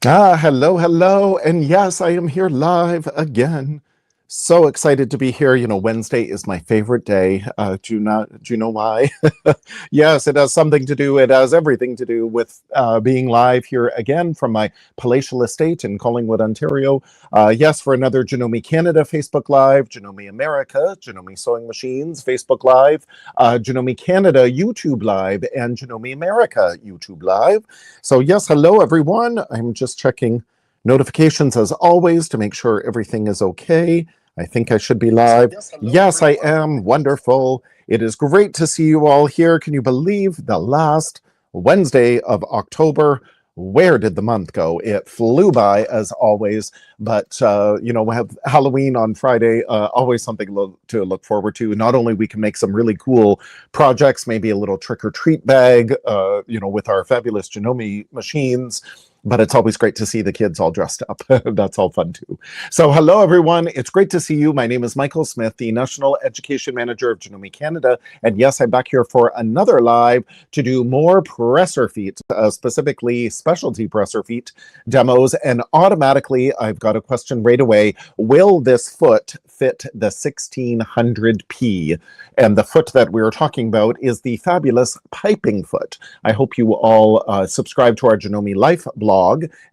Hello, hello. And yes, I am here live again. So excited to be here. You know, Wednesday is my favorite day. Do you know why? Yes, it has something to do, it has everything to do with being live here again from my palatial estate in Collingwood, Ontario. Yes, for another Janome Canada Facebook Live, Janome America, Janome Sewing Machines Facebook Live, Janome Canada YouTube Live, and Janome America YouTube Live. So yes, hello everyone. I'm just checking notifications as always to make sure everything is okay. I think I should be live. Yes, I am. Wonderful. It is great to see you all here. Can you believe the last Wednesday of October? Where did the month go? It flew by as always, but you know, we have Halloween on Friday, always something to look forward to. Not only we can make some really cool projects, maybe a little trick or treat bag, you know, with our fabulous Janome machines, but it's always great to see the kids all dressed up. That's all fun too. So hello, everyone. It's great to see you. My name is Michael Smith, the National Education Manager of Janome Canada. And yes, I'm back here for another live to do more presser feet, specifically specialty presser feet demos. And automatically, I've got a question right away. Will this foot fit the 1600p? And the foot that we're talking about is the fabulous piping foot. I hope you all subscribe to our Janome Life blog,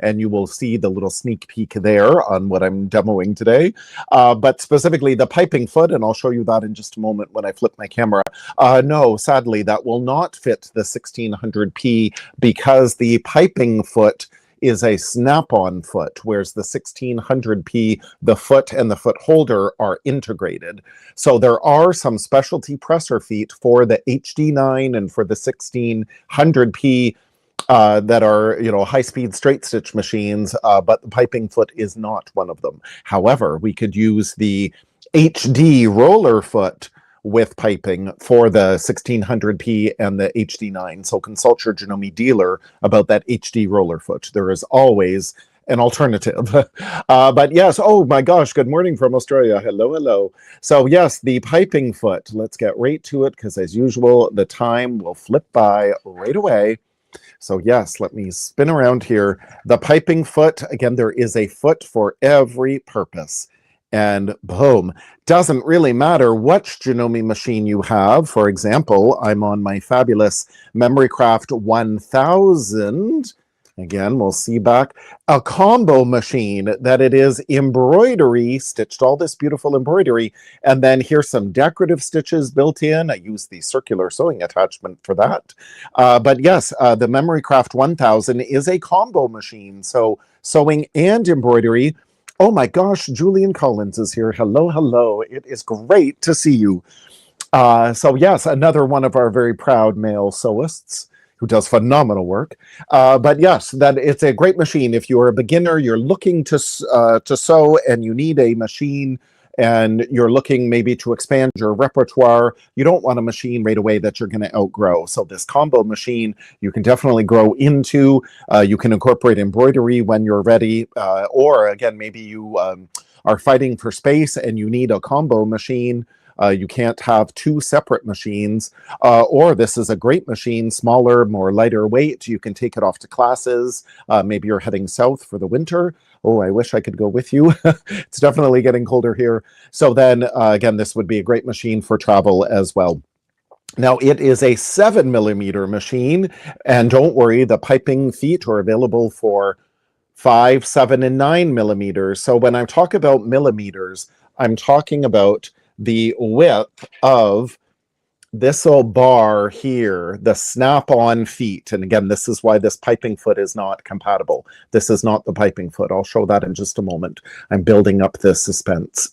and you will see the little sneak peek there on what I'm demoing today. But specifically the piping foot, and I'll show you that in just a moment when I flip my camera. No, sadly, that will not fit the 1600p because the piping foot is a snap-on foot, whereas the 1600p, the foot and the foot holder are integrated. So there are some specialty presser feet for the HD9 and for the 1600p that are, you know, high-speed straight stitch machines, but the piping foot is not one of them. However, we could use the HD roller foot with piping for the 1600p and the HD9. So consult your Janome dealer about that HD roller foot. There is always an alternative. But yes, oh my gosh, good morning from Australia. Hello, hello. So yes, the piping foot. Let's get right to it because as usual, the time will flip by right away. So yes, let me spin around here. The piping foot, again, there is a foot for every purpose. And boom, doesn't really matter which Janome machine you have. For example, I'm on my fabulous Memorycraft 1000. Again, we'll see back. A combo machine that it is embroidery, stitched all this beautiful embroidery, and then here's some decorative stitches built in. I use the circular sewing attachment for that. But yes, the Memorycraft 1000 is a combo machine, so sewing and embroidery. Oh my gosh, Julian Collins is here. Hello, hello. It is great to see you. So yes, another one of our very proud male sewists who does phenomenal work. But yes, that it's a great machine. If you're a beginner, you're looking to sew and you need a machine and you're looking maybe to expand your repertoire, you don't want a machine right away that you're going to outgrow. So this combo machine, you can definitely grow into. You can incorporate embroidery when you're ready. Or again, maybe you are fighting for space and you need a combo machine. You can't have two separate machines, or this is a great machine, smaller, more lighter weight. You can take it off to classes. Maybe you're heading south for the winter. Oh, I wish I could go with you. It's definitely getting colder here. So then, again, this would be a great machine for travel as well. Now, it is a 7mm machine, and don't worry, the piping feet are available for 5, 7, and 9mm. So when I talk about millimeters, I'm talking about the width of this little bar here, the snap-on feet. And again, this is why this piping foot is not compatible. This is not the piping foot. I'll show that in just a moment. I'm building up the suspense.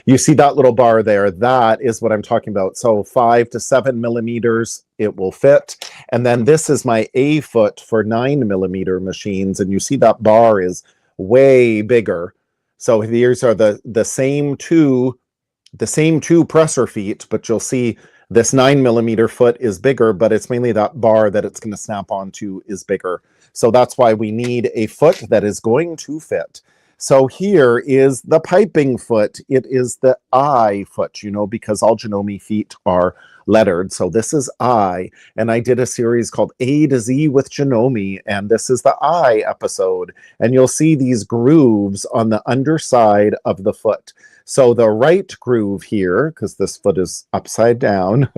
You see that little bar there? That is what I'm talking about. So 5 to 7mm, it will fit. And then this is my A foot for 9mm machines. And you see that bar is way bigger. So these are the same two presser feet, but you'll see this 9mm foot is bigger, but it's mainly that bar that it's going to snap onto is bigger. So that's why we need a foot that is going to fit. So here is the piping foot. It is the I foot, you know, because all Janome feet are lettered. So this is I, and I did a series called A to Z with Janome, and this is the I episode. And you'll see these grooves on the underside of the foot. So the right groove here, because this foot is upside down,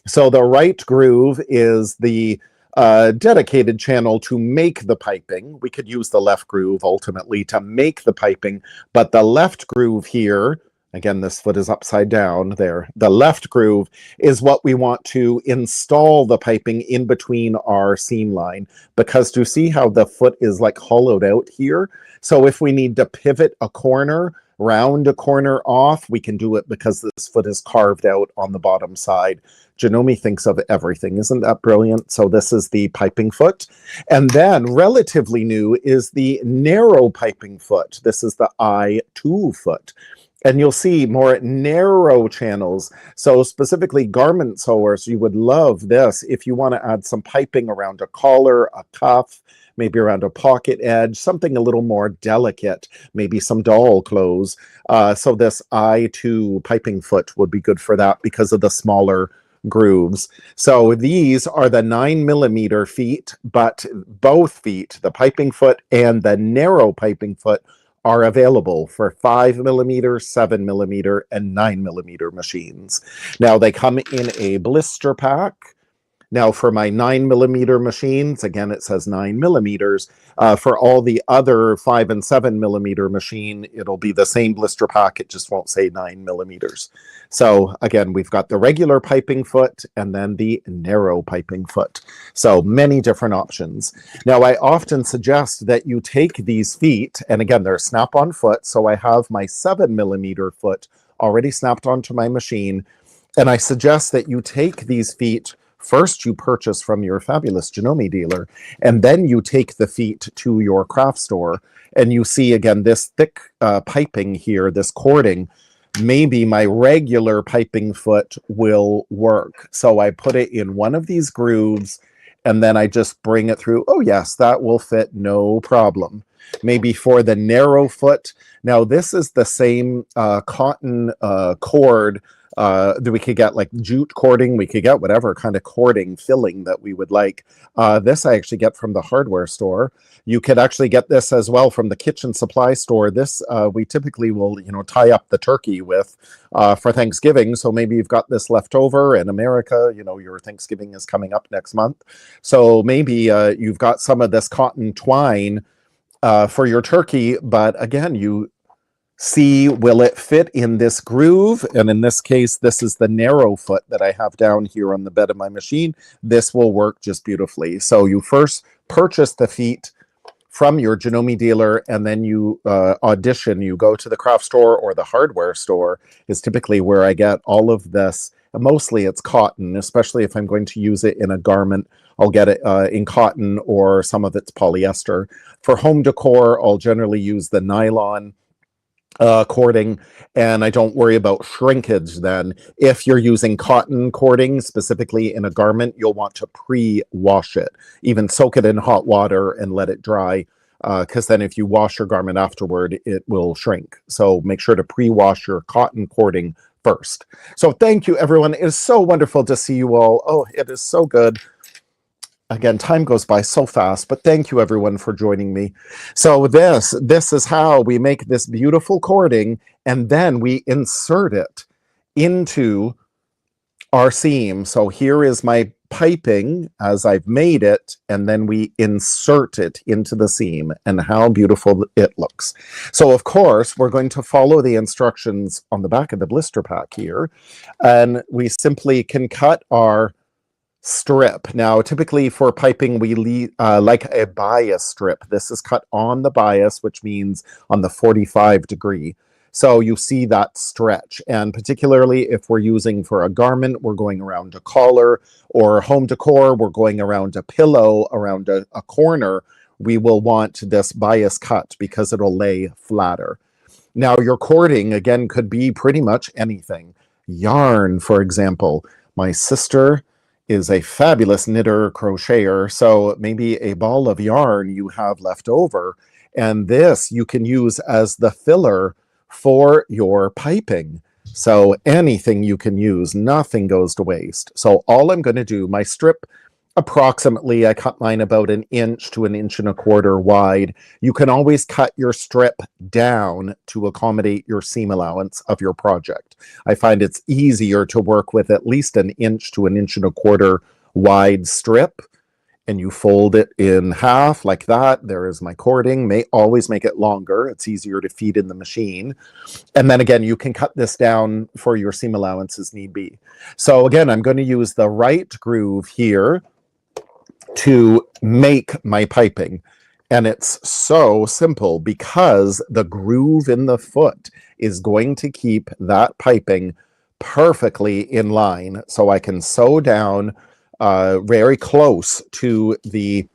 so the right groove is the dedicated channel to make the piping. We could use the left groove ultimately to make the piping, but the left groove here, again, this foot is upside down there. The left groove is what we want to install the piping in between our seam line, because do you see how the foot is like hollowed out here? So if we need to pivot a corner, round a corner off, we can do it because this foot is carved out on the bottom side. Janome thinks of everything. Isn't that brilliant? So this is the piping foot. And then relatively new is the narrow piping foot. This is the I2 foot. And you'll see more narrow channels. So specifically garment sewers, you would love this if you want to add some piping around a collar, a cuff, maybe around a pocket edge, something a little more delicate, maybe some doll clothes. So this I2 piping foot would be good for that because of the smaller grooves. So these are the 9mm feet, but both feet, the piping foot and the narrow piping foot, are available for 5mm, 7mm, and 9mm machines. Now they come in a blister pack. Now for my 9mm machines, again, it says 9mm. For all the other 5 and 7mm machine, it'll be the same blister pack. It just won't say 9mm. So again, we've got the regular piping foot and then the narrow piping foot. So many different options. Now I often suggest that you take these feet, and again, they're snap-on foot. So I have my 7mm foot already snapped onto my machine. And I suggest that you take these feet. First, you purchase from your fabulous Janome dealer, and then you take the feet to your craft store, and you see, again, this thick piping here, this cording. Maybe my regular piping foot will work. So I put it in one of these grooves, and then I just bring it through. Oh, yes, that will fit, no problem. Maybe for the narrow foot. Now, this is the same cotton cord that we could get, like jute cording. We could get whatever kind of cording filling that we would like. This I actually get from the hardware store. You could actually get this as well from the kitchen supply store. This we typically will, you know, tie up the turkey with for Thanksgiving. So maybe you've got this left over in America. You know, your Thanksgiving is coming up next month. So maybe you've got some of this cotton twine for your turkey. But again, you see, will it fit in this groove? And in this case, this is the narrow foot that I have down here on the bed of my machine. This will work just beautifully. So you first purchase the feet from your Janome dealer, and then you audition. You go to the craft store or the hardware store is typically where I get all of this. Mostly it's cotton, especially if I'm going to use it in a garment. I'll get it in cotton, or some of it's polyester. For home decor, I'll generally use the nylon cording, and I don't worry about shrinkage then. If you're using cotton cording specifically in a garment, you'll want to pre-wash it, even soak it in hot water and let it dry, because then if you wash your garment afterward, it will shrink. So make sure to pre-wash your cotton cording first. So thank you, everyone. It is so wonderful to see you all. Oh, it is so good. Again, time goes by so fast, but thank you everyone for joining me. So this is how we make this beautiful cording, and then we insert it into our seam. So here is my piping as I've made it, and then we insert it into the seam, and how beautiful it looks. So of course, we're going to follow the instructions on the back of the blister pack here, and we simply can cut our strip. Now, typically for piping, we like a bias strip. This is cut on the bias, which means on the 45 degree. So you see that stretch. And particularly if we're using for a garment, we're going around a collar, or home decor, we're going around a pillow, around a corner, we will want this bias cut because it'll lay flatter. Now, your cording, again, could be pretty much anything. Yarn, for example. My sister is a fabulous knitter crocheter. So maybe a ball of yarn you have left over, and this you can use as the filler for your piping. So anything you can use, nothing goes to waste. So all I'm going to do, my strip, approximately, I cut mine about 1 to 1.25 inches wide. You can always cut your strip down to accommodate your seam allowance of your project. I find it's easier to work with at least 1 to 1.25 inches wide strip, and you fold it in half like that. There is my cording. May always make it longer. It's easier to feed in the machine. And then again, you can cut this down for your seam allowance as need be. So again, I'm going to use the right groove here to make my piping. And it's so simple because the groove in the foot is going to keep that piping perfectly in line. So I can sew down very close to the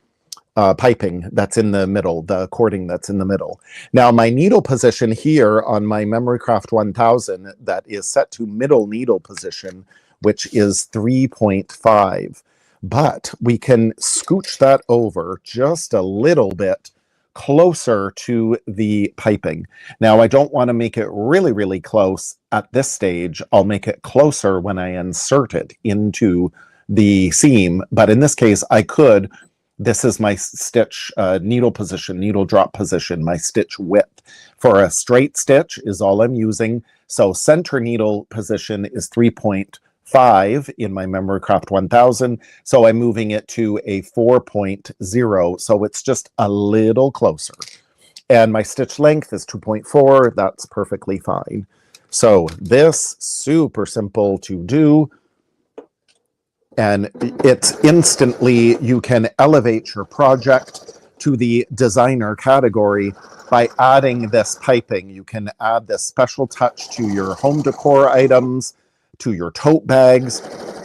piping that's in the middle, the cording that's in the middle. Now my needle position here on my Memorycraft 1000 that is set to middle needle position, which is 3.5. But we can scooch that over just a little bit closer to the piping. Now, I don't want to make it really, really close at this stage. I'll make it closer when I insert it into the seam. But in this case, I could, this is my stitch needle position, needle drop position, my stitch width. For a straight stitch is all I'm using. So center needle position is 3.5 in my Memorycraft 1000, so I'm moving it to a 4.0, so it's just a little closer. And my stitch length is 2.4, that's perfectly fine. So this, super simple to do, and it's instantly, you can elevate your project to the designer category by adding this piping. You can add this special touch to your home decor items, to your tote bags.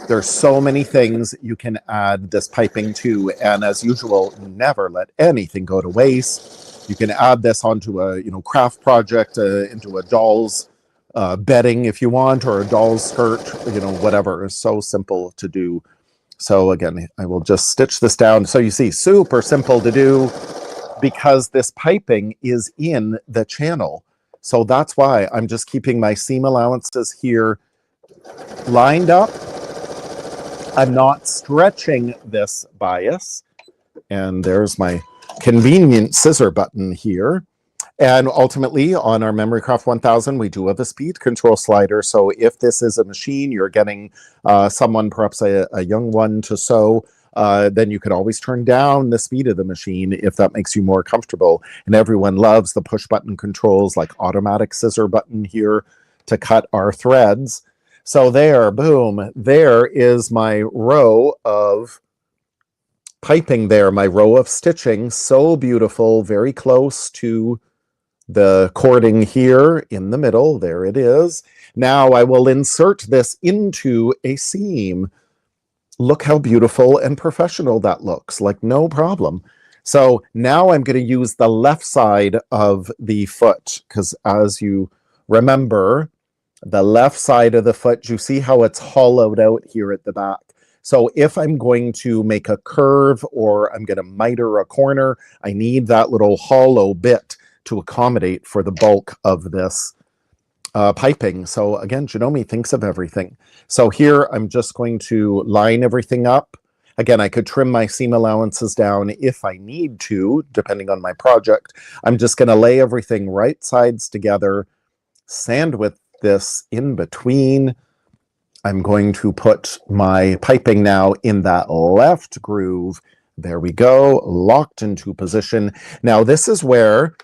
There's so many things you can add this piping to, and as usual, never let anything go to waste. You can add this onto a craft project, into a doll's bedding if you want, or a doll's skirt, whatever. It's so simple to do. So again, I will just stitch this down. So you see, super simple to do because this piping is in the channel. So that's why I'm just keeping my seam allowances here lined up. I'm not stretching this bias. And there's my convenient scissor button here. And ultimately, on our Memorycraft 1000, we do have a speed control slider. So if this is a machine, you're getting someone, perhaps a young one, to sew, then you can always turn down the speed of the machine if that makes you more comfortable. And everyone loves the push button controls, like automatic scissor button here to cut our threads. So there, boom, there is my row of piping there, my row of stitching. So beautiful, very close to the cording here in the middle. There it is. Now I will insert this into a seam. Look how beautiful and professional that looks, like no problem. So now I'm going to use the left side of the foot, because as you remember, the left side of the foot, you see how it's hollowed out here at the back. So if I'm going to make a curve or I'm going to miter a corner, I need that little hollow bit to accommodate for the bulk of this piping. So again, Janome thinks of everything. So here I'm just going to line everything up. Again, I could trim my seam allowances down if I need to, depending on my project. I'm just going to lay everything right sides together, sandwich this in between. I'm going to put my piping now in that left groove. There we go, locked into position. Now this is where,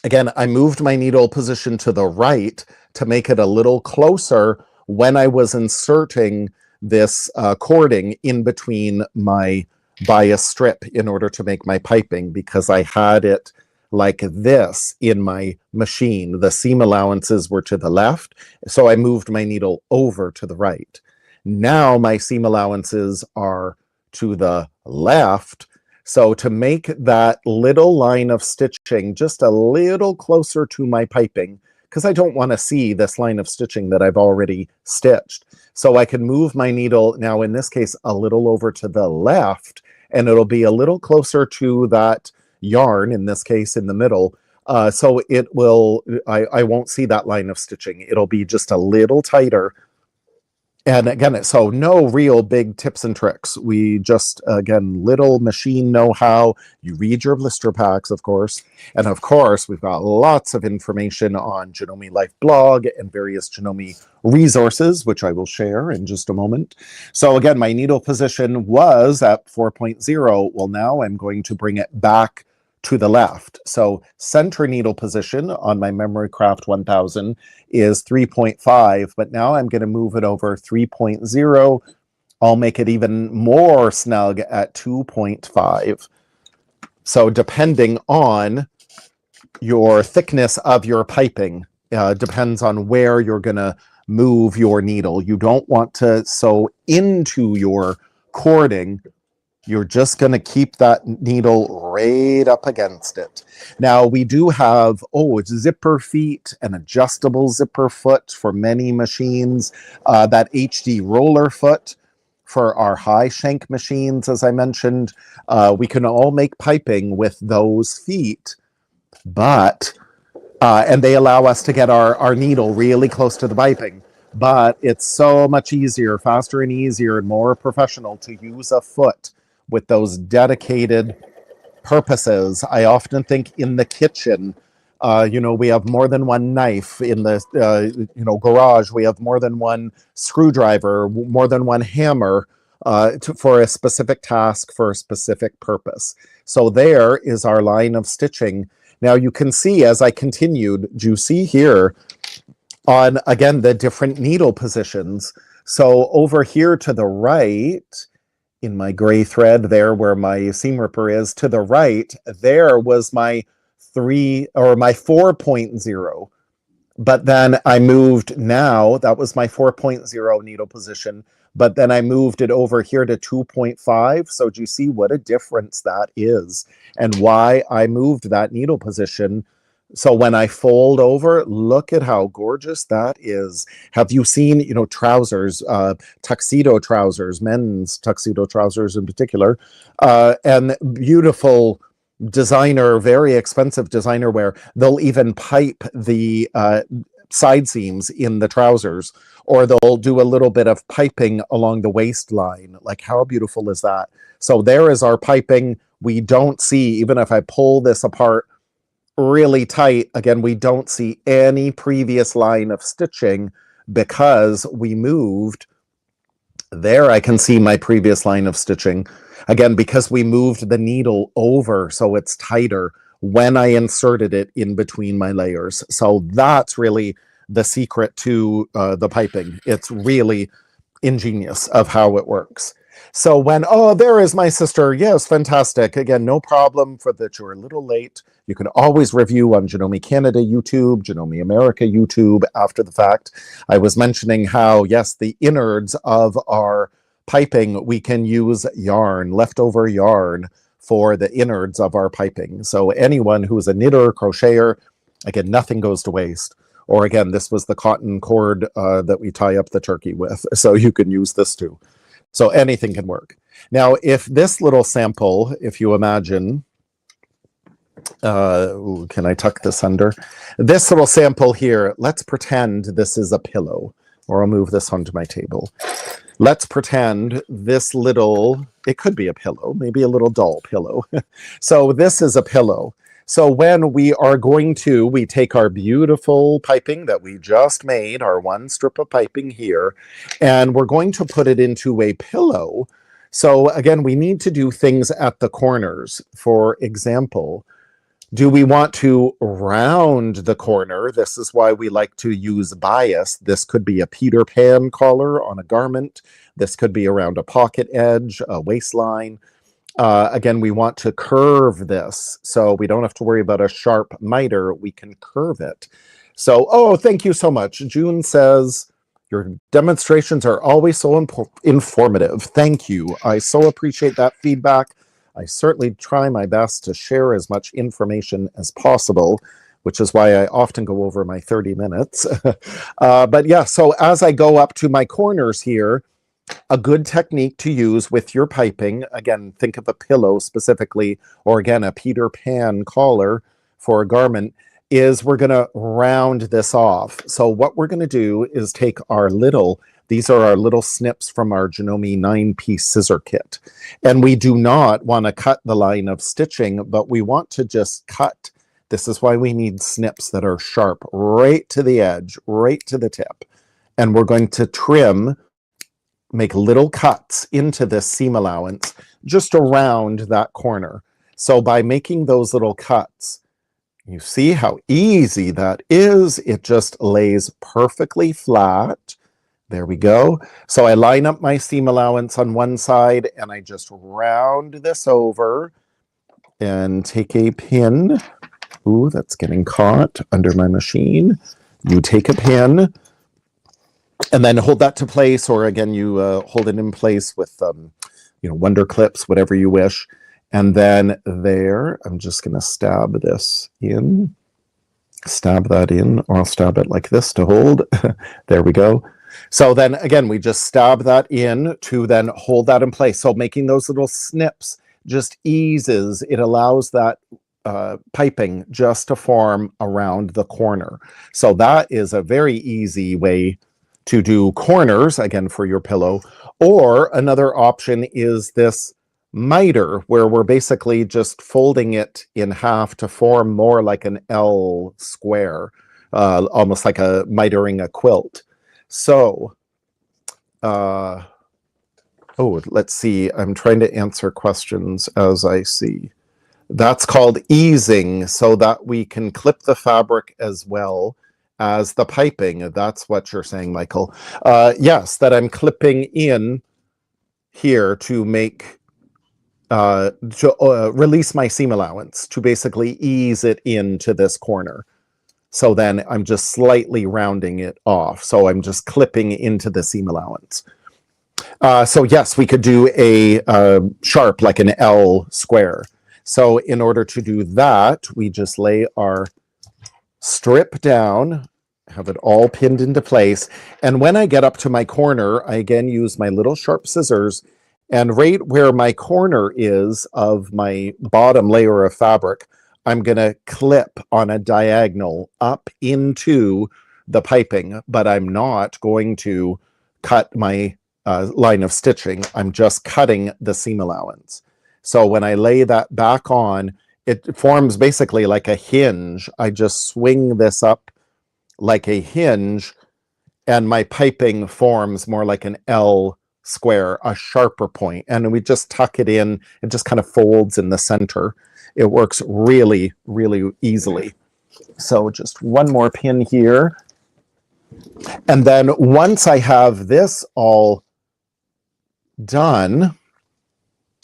again, I moved my needle position to the right to make it a little closer when I was inserting this cording in between my bias strip in order to make my piping, because I had it like this in my machine. The seam allowances were to the left, so I moved my needle over to the right. Now my seam allowances are to the left, so to make that little line of stitching just a little closer to my piping, because I don't want to see this line of stitching that I've already stitched. So I can move my needle now, in this case, a little over to the left, and it'll be a little closer to that yarn, in this case, in the middle. So it will, I won't see that line of stitching. It'll be just a little tighter. And again, so no real big tips and tricks. We just, again, little machine know-how. You read your blister packs, of course. And of course, we've got lots of information on Janome Life blog and various Janome resources, which I will share in just a moment. So again, my needle position was at 4.0. Well, now I'm going to bring it back to the left. So center needle position on my Memory Craft 1000 is 3.5, but now I'm going to move it over 3.0. I'll make it even more snug at 2.5. So depending on your thickness of your piping, depends on where you're going to move your needle. You don't want to sew into your cording. You're just going to keep that needle right up against it. Now, we do have, it's zipper feet, an adjustable zipper foot for many machines, that HD roller foot for our high shank machines, as I mentioned. We can all make piping with those feet, but, and they allow us to get our needle really close to the piping. But it's so much easier, faster and easier and more professional to use a foot with those dedicated purposes. I often think in the kitchen, we have more than one knife. In the, garage, we have more than one screwdriver, more than one hammer for a specific task, for a specific purpose. So there is our line of stitching. Now you can see as I continued, do you see here on, again, the different needle positions. So over here to the right, in my gray thread there where my seam ripper is, to the right, there was my 4.0. But then I moved now, that was my 4.0 needle position, but then I moved it over here to 2.5. So do you see what a difference that is and why I moved that needle position? So when I fold over, look at how gorgeous that is. Have you seen, trousers, tuxedo trousers, men's tuxedo trousers in particular, and beautiful designer, very expensive designer wear? They'll even pipe the side seams in the trousers, or they'll do a little bit of piping along the waistline. Like, how beautiful is that? So there is our piping. We don't see, even if I pull this apart really tight, again, we don't see any previous line of stitching because we moved. There I can see my previous line of stitching, again, because we moved the needle over so it's tighter when I inserted it in between my layers. So that's really the secret to the piping. It's really ingenious of how it works. So when, there is my sister. Yes, fantastic. Again, no problem for that you're a little late. You can always review on Janome Canada YouTube, Janome America YouTube after the fact. I was mentioning how, yes, the innards of our piping, we can use yarn, leftover yarn for the innards of our piping. So anyone who is a knitter, crocheter, again, nothing goes to waste. Or again, this was the cotton cord that we tie up the turkey with. So you can use this too. So anything can work. Now, if this little sample, if you imagine, can I tuck this under? This little sample here, let's pretend this is a pillow, or I'll move this onto my table. Let's pretend this little, it could be a pillow, maybe a little doll pillow. So this is a pillow. So when we are going to, we take our beautiful piping that we just made, our one strip of piping here, and we're going to put it into a pillow. So again, we need to do things at the corners. For example, do we want to round the corner? This is why we like to use bias. This could be a Peter Pan collar on a garment. This could be around a pocket edge, a waistline. Again, we want to curve this, so we don't have to worry about a sharp miter. We can curve it. So, thank you so much. June says, your demonstrations are always so informative. Thank you. I so appreciate that feedback. I certainly try my best to share as much information as possible. which is why I often go over my 30 minutes. But yeah, so as I go up to my corners here, a good technique to use with your piping, again, think of a pillow specifically, or again, a Peter Pan collar for a garment, is we're going to round this off. So what we're going to do is take these are our little snips from our Janome 9-piece scissor kit. And we do not want to cut the line of stitching, but we want to just cut. This is why we need snips that are sharp right to the edge, right to the tip. And we're going to trim, make little cuts into this seam allowance just around that corner. So by making those little cuts, you see how easy that is. It just lays perfectly flat. There we go. So I line up my seam allowance on one side and I just round this over and take a pin. Ooh, that's getting caught under my machine. You take a pin and then hold that to place, or again, you hold it in place with, Wonder Clips, whatever you wish. And then there, I'm just going to stab this in. Stab that in, or I'll stab it like this to hold. There we go. So then again, we just stab that in to then hold that in place. So making those little snips just eases, it allows that piping just to form around the corner. So that is a very easy way to do corners, again, for your pillow. Or another option is this miter, where we're basically just folding it in half to form more like an L square, almost like a mitering a quilt. So, let's see. I'm trying to answer questions as I see. That's called easing, so that we can clip the fabric as well as the piping. That's what you're saying, Michael. Yes, that I'm clipping in here to make release my seam allowance, to basically ease it into this corner. So then I'm just slightly rounding it off. So I'm just clipping into the seam allowance. So yes, we could do a sharp, like an L square. So in order to do that, we just lay our strip down, have it all pinned into place. And when I get up to my corner, I again use my little sharp scissors, and right where my corner is of my bottom layer of fabric, I'm going to clip on a diagonal up into the piping, but I'm not going to cut my line of stitching. I'm just cutting the seam allowance. So when I lay that back on, it forms basically like a hinge. I just swing this up like a hinge, and my piping forms more like an L square, a sharper point. And we just tuck it in. It just kind of folds in the center. It works really, really easily. So just one more pin here. And then once I have this all done,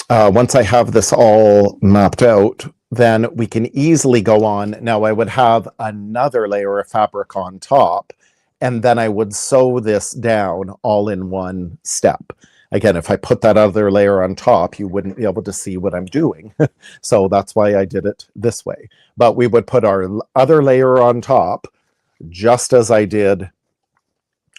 once I have this all mapped out, then we can easily go on. Now I would have another layer of fabric on top, and then I would sew this down all in one step. Again, if I put that other layer on top, you wouldn't be able to see what I'm doing. So that's why I did it this way. But we would put our other layer on top, just as I did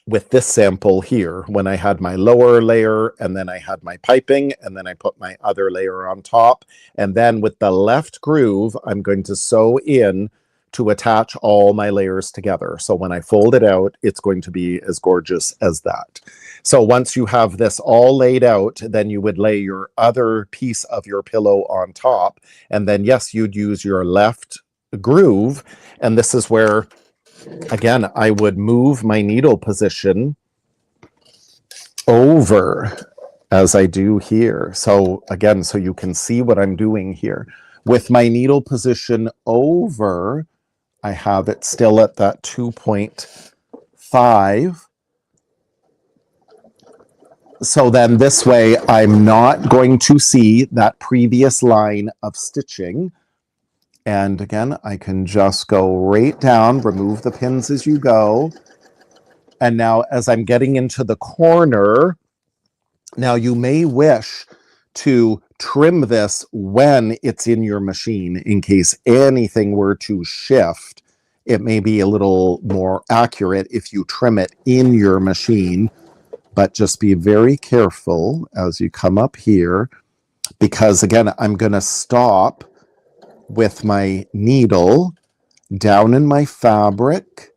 with this sample here, when I had my lower layer and then I had my piping and then I put my other layer on top. And then with the left groove, I'm going to sew in to attach all my layers together. So when I fold it out, it's going to be as gorgeous as that. So once you have this all laid out, then you would lay your other piece of your pillow on top. And then, yes, you'd use your left groove. And this is where, again, I would move my needle position over as I do here. So again, so you can see what I'm doing here. With my needle position over, I have it still at that 2.5. So then this way, I'm not going to see that previous line of stitching. And again, I can just go right down, remove the pins as you go. And now as I'm getting into the corner, now you may wish to trim this when it's in your machine in case anything were to shift It may be a little more accurate if you trim it in your machine, but just be very careful as you come up here, because again, I'm going to stop with my needle down in my fabric,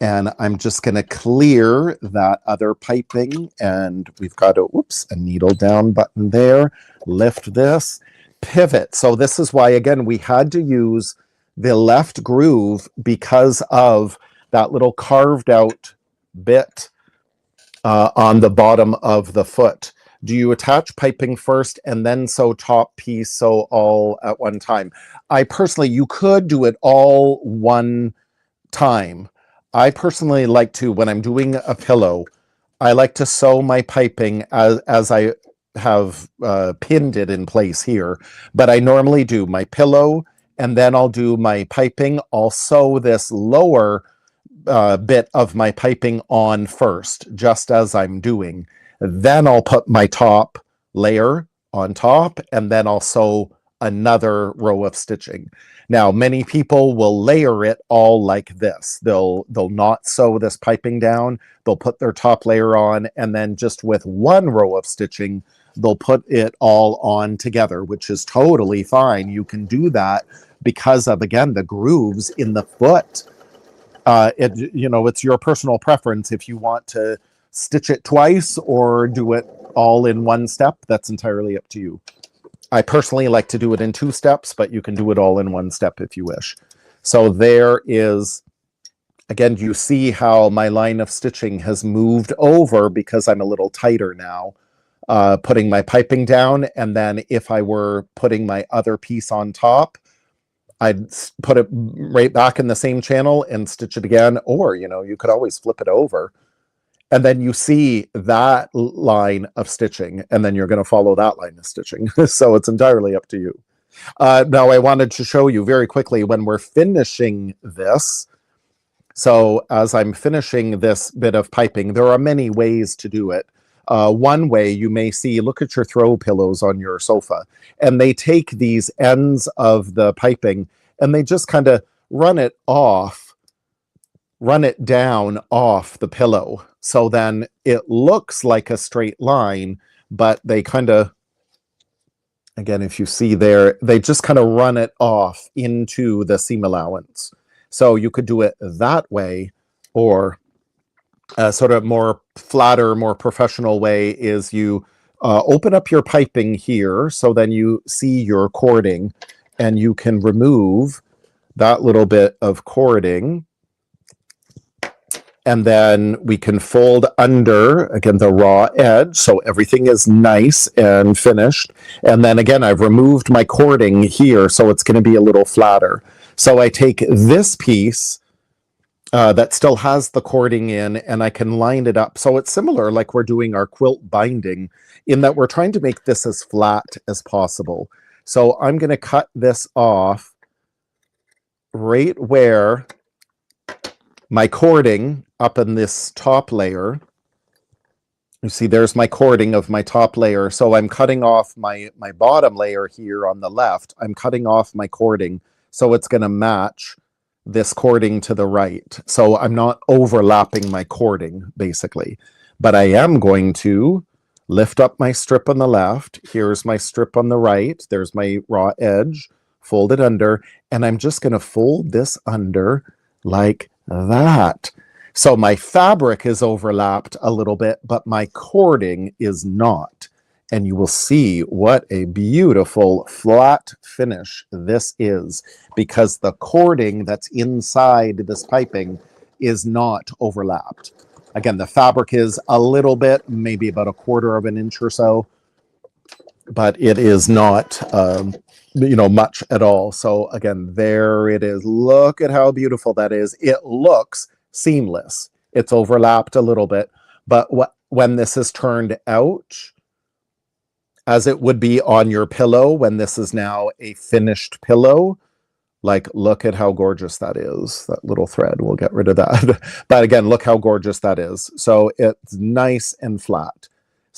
and I'm just going to clear that other piping, and we've got a needle down button there. Lift this, pivot. So this is why, again, we had to use the left groove because of that little carved out bit on the bottom of the foot. Do you attach piping first and then sew top piece, sew all at one time? I personally, you could do it all one time. I personally like to, when I'm doing a pillow, I like to sew my piping as I have pinned it in place here. But I normally do my pillow, and then I'll do my piping. I'll sew this lower bit of my piping on first, just as I'm doing. Then I'll put my top layer on top, and then I'll sew another row of stitching. Now, many people will layer it all like this. They'll not sew this piping down. They'll put their top layer on, and then just with one row of stitching, they'll put it all on together, which is totally fine. You can do that because of, again, the grooves in the foot. It's your personal preference if you want to stitch it twice or do it all in one step. That's entirely up to you. I personally like to do it in 2 steps, but you can do it all in 1 step if you wish. So there is, again, you see how my line of stitching has moved over because I'm a little tighter now, putting my piping down. And then if I were putting my other piece on top, I'd put it right back in the same channel and stitch it again. Or, you could always flip it over. And then you see that line of stitching, and then you're going to follow that line of stitching. So it's entirely up to you. Now, I wanted to show you very quickly when we're finishing this. So as I'm finishing this bit of piping, there are many ways to do it. One way you may see, look at your throw pillows on your sofa, and they take these ends of the piping and they just kind of run it down off the pillow. So then it looks like a straight line, but they kind of, again, if you see there, they just kind of run it off into the seam allowance. So you could do it that way, or a sort of more flatter, more professional way is you open up your piping here, so then you see your cording, and you can remove that little bit of cording. And then we can fold under, again, the raw edge, so everything is nice and finished. And then again, I've removed my cording here, so it's going to be a little flatter. So I take this piece that still has the cording in, and I can line it up. So it's similar like we're doing our quilt binding, in that we're trying to make this as flat as possible. So I'm going to cut this off right where my cording up in this top layer. You see, there's my cording of my top layer. So I'm cutting off my bottom layer here on the left. I'm cutting off my cording, so it's going to match this cording to the right. So I'm not overlapping my cording, basically. But I am going to lift up my strip on the left. Here's my strip on the right. There's my raw edge. Fold it under. And I'm just going to fold this under like that. So my fabric is overlapped a little bit, but my cording is not. And you will see what a beautiful flat finish this is, because the cording that's inside this piping is not overlapped. Again, the fabric is a little bit, maybe about 1/4 of an inch or so, but it is not much at all. So again, there it is. Look at how beautiful that is. It looks seamless. It's overlapped a little bit, but when this is turned out, as it would be on your pillow, when this is now a finished pillow, like, look at how gorgeous that is. That little thread, we'll get rid of that. But again, look how gorgeous that is. So it's nice and flat.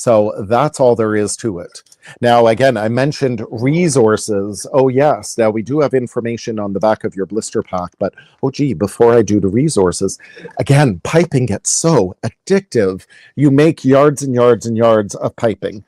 So that's all there is to it. Now, again, I mentioned resources. Oh, yes. Now, we do have information on the back of your blister pack, but oh, gee, before I do the resources, again, piping gets so addictive. You make yards and yards and yards of piping.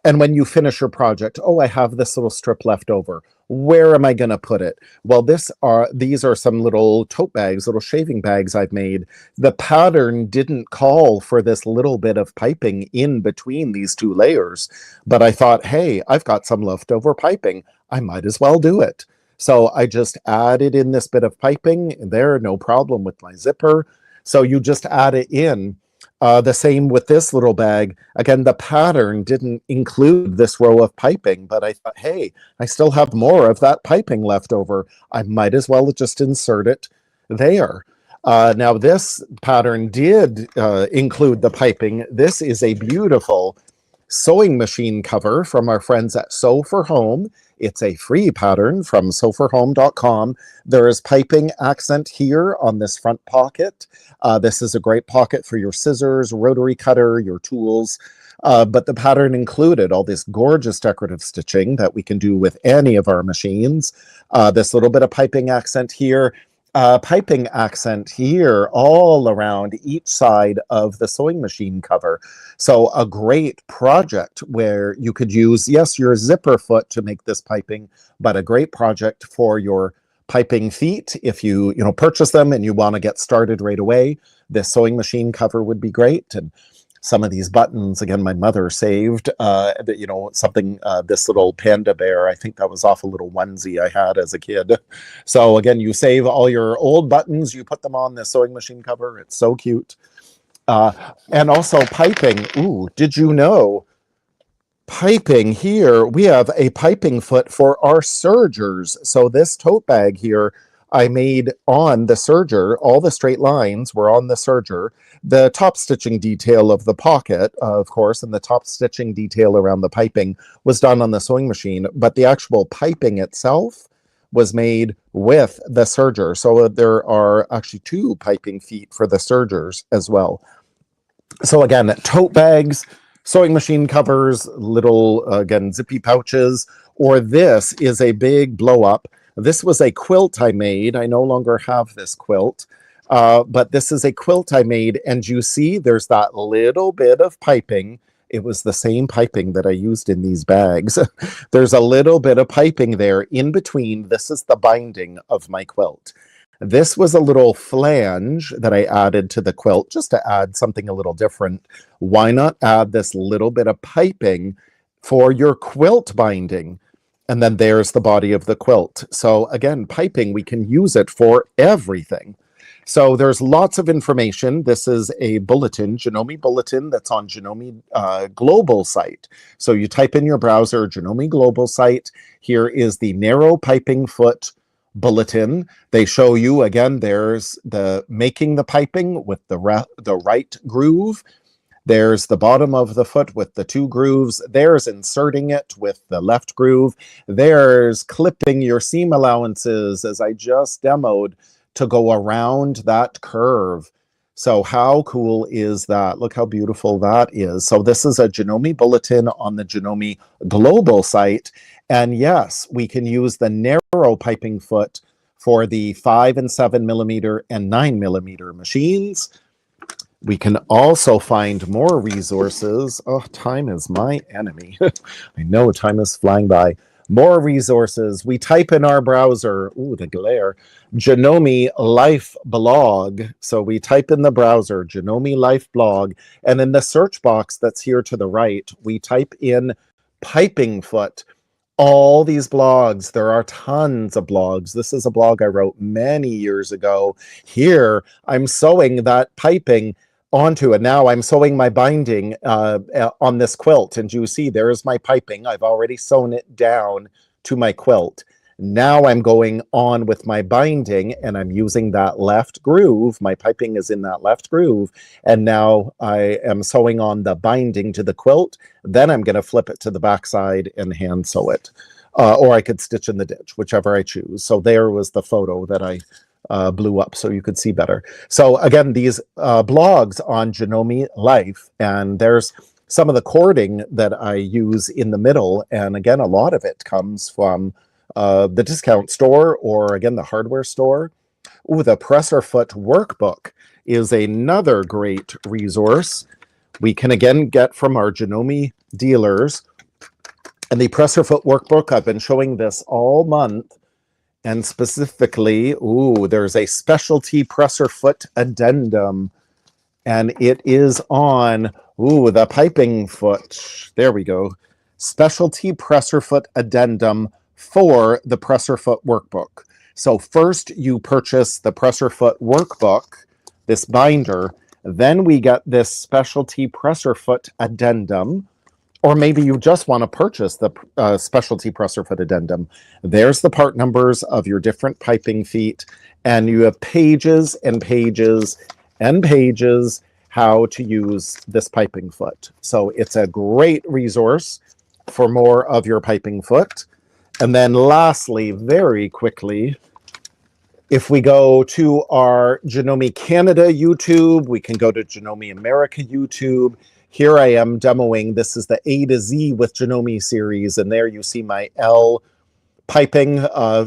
And when you finish your project, oh, I have this little strip left over. Where am I going to put it? Well, these are some little tote bags, little shaving bags I've made. The pattern didn't call for this little bit of piping in between these two layers, but I thought, hey, I've got some leftover piping. I might as well do it. So I just added in this bit of piping there, no problem with my zipper. So you just add it in. The same with this little bag. Again, the pattern didn't include this row of piping, but I thought, hey, I still have more of that piping left over. I might as well just insert it there. Now, this pattern did include the piping. This is a beautiful sewing machine cover from our friends at Sew for Home. It's a free pattern from sewforhome.com. There is piping accent here on this front pocket. This is a great pocket for your scissors, rotary cutter, your tools. But the pattern included all this gorgeous decorative stitching that we can do with any of our machines. This little bit of piping accent here. Piping accent here all around each side of the sewing machine cover. So a great project where you could use, yes, your zipper foot to make this piping, but a great project for your piping feet. If you purchase them and you want to get started right away, this sewing machine cover would be great. And some of these buttons, again, my mother saved, something, this little panda bear. I think that was off a little onesie I had as a kid. So again, you save all your old buttons, you put them on the sewing machine cover. It's so cute. And also piping. Ooh, did you know? Piping here, we have a piping foot for our sergers. So this tote bag here, I made on the serger. All the straight lines were on the serger. The top stitching detail of the pocket, of course, and the top stitching detail around the piping was done on the sewing machine, but the actual piping itself was made with the serger. So there are actually two piping feet for the sergers as well. So again, tote bags, sewing machine covers, little, again, zippy pouches, or this is a big blow up. This was a quilt I made. I no longer have this quilt, but this is a quilt I made, and you see there's that little bit of piping. It was the same piping that I used in these bags. There's a little bit of piping there in between. This is the binding of my quilt. This was a little flange that I added to the quilt just to add something a little different. Why not add this little bit of piping for your quilt binding? And then there's the body of the quilt. So again, piping, we can use it for everything. So there's lots of information. This is a bulletin, Janome bulletin, that's on Janome global site. So you type in your browser, Janome global site. Here is the narrow piping foot bulletin. They show you, again, there's the making the piping with the right groove. There's the bottom of the foot with the two grooves. There's inserting it with the left groove. There's clipping your seam allowances, as I just demoed, to go around that curve. So how cool is that? Look how beautiful that is. So this is a Janome bulletin on the Janome global site. And yes, we can use the narrow piping foot for the 5 and 7 millimeter and 9 millimeter machines. We can also find more resources. Oh, time is my enemy. I know time is flying by. More resources. We type in our browser, ooh, the glare, Janome Life Blog. So we type in the browser, Janome Life Blog, and in the search box that's here to the right, we type in piping foot. All these blogs, there are tons of blogs. This is a blog I wrote many years ago. Here, I'm sewing that piping onto it. Now I'm sewing my binding on this quilt, and you see there's my piping. I've already sewn it down to my quilt. Now I'm going on with my binding, and I'm using that left groove. My piping is in that left groove, and now I am sewing on the binding to the quilt. Then I'm going to flip it to the back side and hand sew it. Or I could stitch in the ditch, whichever I choose. So there was the photo that I blew up so you could see better. So again, these blogs on Janome Life, and there's some of the cording that I use in the middle. And again, a lot of it comes from the discount store or again, the hardware store. Ooh, the presser foot workbook is another great resource we can again get from our Janome dealers. And the presser foot workbook, I've been showing this all month. And specifically, ooh, there's a specialty presser foot addendum. And it is on, ooh, the piping foot. There we go. Specialty presser foot addendum for the presser foot workbook. So first you purchase the presser foot workbook, this binder, then we get this specialty presser foot addendum, or maybe you just want to purchase the specialty presser foot addendum. There's the part numbers of your different piping feet, and you have pages and pages and pages how to use this piping foot. So it's a great resource for more of your piping foot. And then lastly, very quickly, if we go to our Janome Canada YouTube, we can go to Janome America YouTube. Here I am demoing, this is the A to Z with Janome series, and there you see my L piping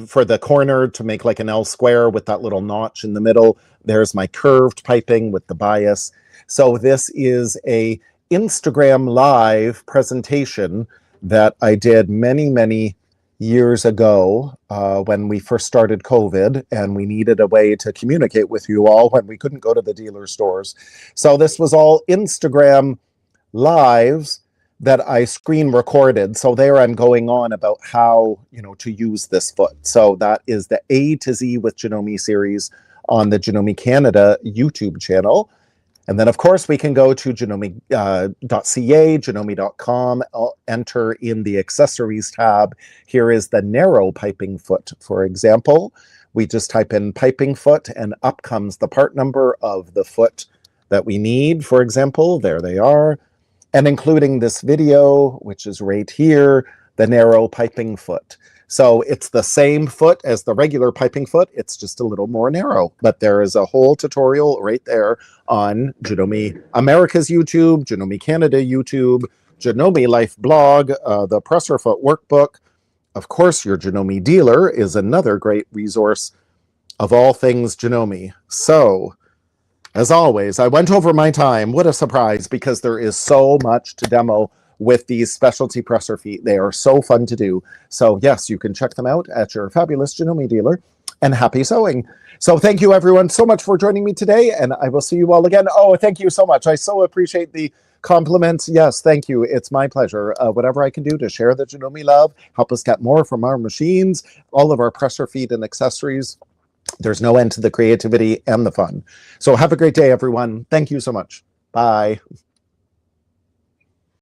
for the corner to make like an L square with that little notch in the middle. There's my curved piping with the bias. So this is a Instagram live presentation that I did many years ago when we first started COVID and we needed a way to communicate with you all when we couldn't go to the dealer stores. So this was all Instagram lives that I screen recorded. So there I'm going on about how, to use this foot. So that is the A to Z with Janome series on the Janome Canada YouTube channel. And then, of course, we can go to janome.ca, janome.com, I'll enter in the accessories tab. Here is the narrow piping foot, for example. We just type in piping foot and up comes the part number of the foot that we need, for example. There they are. And including this video, which is right here, the narrow piping foot. So it's the same foot as the regular piping foot, it's just a little more narrow. But there is a whole tutorial right there on Janome America's YouTube, Janome Canada YouTube, Janome Life blog, the presser foot workbook. Of course, your Janome dealer is another great resource of all things Janome. So, as always, I went over my time. What a surprise, because there is so much to demo with these specialty presser feet. They are so fun to do. So yes, you can check them out at your fabulous Janome dealer, and happy sewing. So thank you everyone so much for joining me today, and I will see you all again. Oh, thank you so much. I so appreciate the compliments. Yes, thank you. It's my pleasure. Whatever I can do to share the Janome love, help us get more from our machines, all of our presser feet and accessories. There's no end to the creativity and the fun. So have a great day, everyone. Thank you so much. Bye.